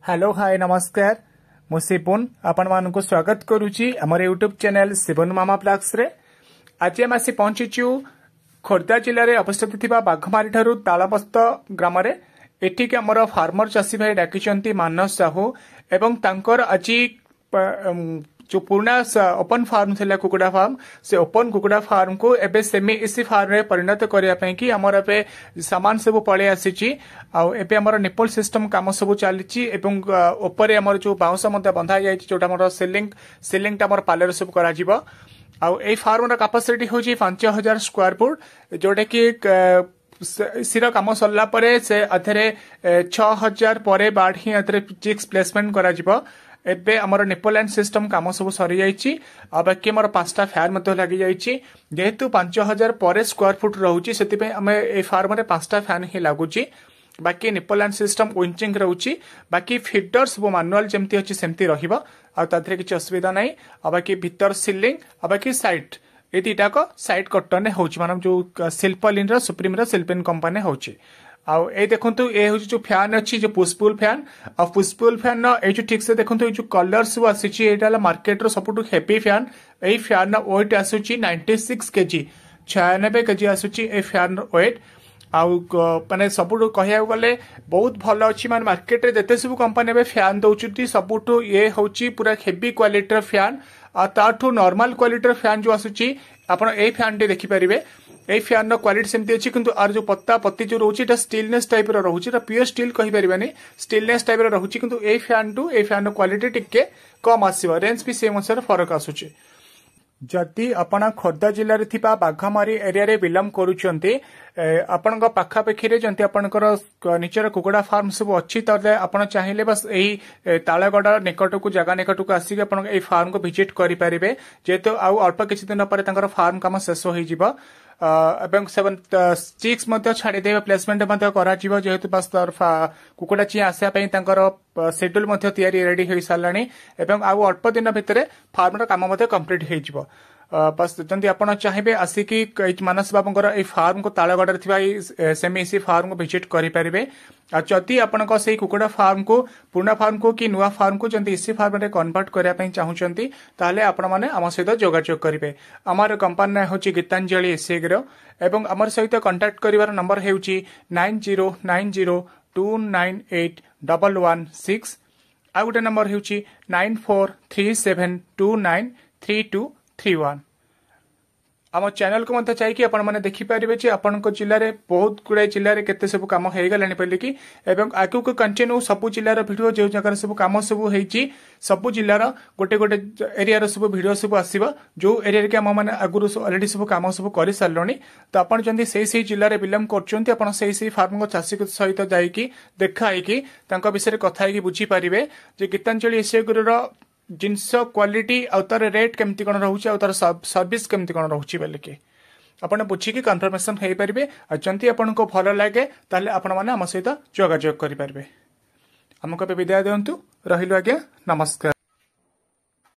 Hello hi नमस्कार मु सिपुन आपण मानक स्वागत करुच्ची आमर यूट्यूब चैनल सिपुन मामा ब्लॉग्स रे। आज आम आसी पहुंचीचु खोर्धा जिले में अवस्थित थिबा बाघमारी ठारू तालबस्त ग्राम रे। एठिक आमर फार्मर चाषी भाई डाकिचंती मानस साहू एवं तांकर आज जो पुराना ओपन फार्म थिला कुकुड़ा फार्म से ओपन कुकुड़ा फार्म को एबे सेमी एसी फार्म रे परिणत करिया पई कि हमर एबे सामान सब पळे आसीची आ एबे हमर निपल सिस्टम काम सब चलीची एवं ऊपर हमर जो बाउंस मते बंधा जायछि जोटा हमर सेलिंग टा हमर पालर सब करा जिवो। आ ए फार्म रा कैपेसिटी होची 5000 स्क्वायर फुट जोटा कि सिर काम सरला परे से अथरे 6000 परे बाढ़ ही अथरे चिक्स प्लेसमेंट करा जिवो। एबे हमर निपल एंड सिस्टम काम सब सरी जाइछि आ बाकी हमर 5टा फैन मते लागि जाइछि जेहेतु 5000 परे स्क्वायर फुट रहउछि सेति पे हमें ए फार्म रे 5टा फैन ही लागुछि। बाकी निपल एंड सिस्टम विंचिंग रहउछि बाकी फीडर सब मैनुअल जेमति अछि सेमति रहिबो आ ताथरे किछ असुविधा नै। आ बाकी भीतर सीलिंग आ बाकी साइड ए दीटा को साइड कटन होछि मानम जो सिल्पलिन रा सुप्रीम रा सिल्पिन कंपनी होछि। आउ ए देखंतु ए होछि जो फैन अछि जो पुशपुल फैन आ पुशपुल फैन न ए जो ठीक से देखंतु ए जो कलर सब आसीछि एटाला मार्केट रो सबटु हेवी फैन। ए फैन न वेट आसुछि 96 केजी 96 केजी आसुछि ए फैन रो वेट। आउ माने सबटु कहिया गले बहुत भलो अछि माने मार्केट रे जते सब कंपनी बे फैन दउछुति सबटु ए होछि पूरा हेवी क्वालिटी रो फैन आ ताठु नॉर्मल क्वालिटी रो फैन जो आसुछि आपण ए फैन टे देखि परिबे। ए फैन नो क्वालिटी सेमती अछि किंतु आर जो पत्ता पत्ती जो रहउछि एटा स्टीलनेस टाइप रो रहउछि ता प्योर स्टील कहि परिबानी स्टीलनेस टाइप रो रहउछि किंतु ए फैन नो क्वालिटी टिके कम आसीबो रेंज भी सेम अनुसार फरक आसुछि। जदि आपण खोर्धा जिले में थिबा बाघमारी एरिया रे बिलंग करूचंती आपण पाखापाखि रे जंती आपणकर निचर कुकुड़ा फार्म सब अच्छी तले आपण चाहिए बस यही तालगड़ा निकट को जगह निकट को आसिक आपण ए फार्म को विजिट करि परिबे जेतो आउ अल्प किछि दिन पर तांकर फार्म काम शेष होई जिवो एवं 7 चिक्स मध्य छाड़ी देबे प्लेसमेंट मध्य करा जिवो जेहेतु बस तरफा कुकुड़ा ची आसिया पई तांकर शेड्यूल मध्य तयारी रेडी होई सालानी एवं आउ अल्प दिन भितरे फार्म रा काम मध्य कंप्लीट होई जिवो। बस जंती आपण चाहिए आसिकी मानस बाबूर ए फार्म को तालगड़ सेमी एसी फार्म को विजिट करि परिबे। आ जदि आपण से कुकुड़ा फार्म को पुराना फार्म को कि नुआ फार्म को जंती एसी फार्म रे कन्वर्ट करिया पई चाहुचंती ताले आपण माने आम सहित जोगाजोग करिवे। आमार कंपनी होची गीतांजलि एसी एग्रो एवं आमर सहित कांटेक्ट करिवार नंबर हेउची 9090298116 आ गुटे नंबर हेउची 9437293231। आम चैनल को मत चाहिए आपण मैंने देखिपारे आपण जिले में बहुत गुड़ाई जिले में केते सब कम हो गला पहले कि आगे को कंटिन्यू सबू जिलार भिड जो जगह सब कम सब होती सबू जिलार गोटे गोटे एरिया सब भिड सब आसो जो एरिया के आम मैंने आगुरी अलरेडी सब कम सब कर सारे तो आपड़ जब से जिले में बिलंग कर फार्म को चाषी सहित जाकि देखाई विषय कथा बुझीपारे गीतांजलि एसी एग्रो जिनस क्वालिटी आ तार रेट केमती कौन रोचे आ तार सर्विस केमती कौन रोचे बोल के आपन बुझिकी कन्फर्मेशन हो पारे। जदि आपको भल लगे ताले आपण माने आम सहित जोगाजोग करें। आमको विदाय दिंतु रहिलु आज्ञा नमस्कार।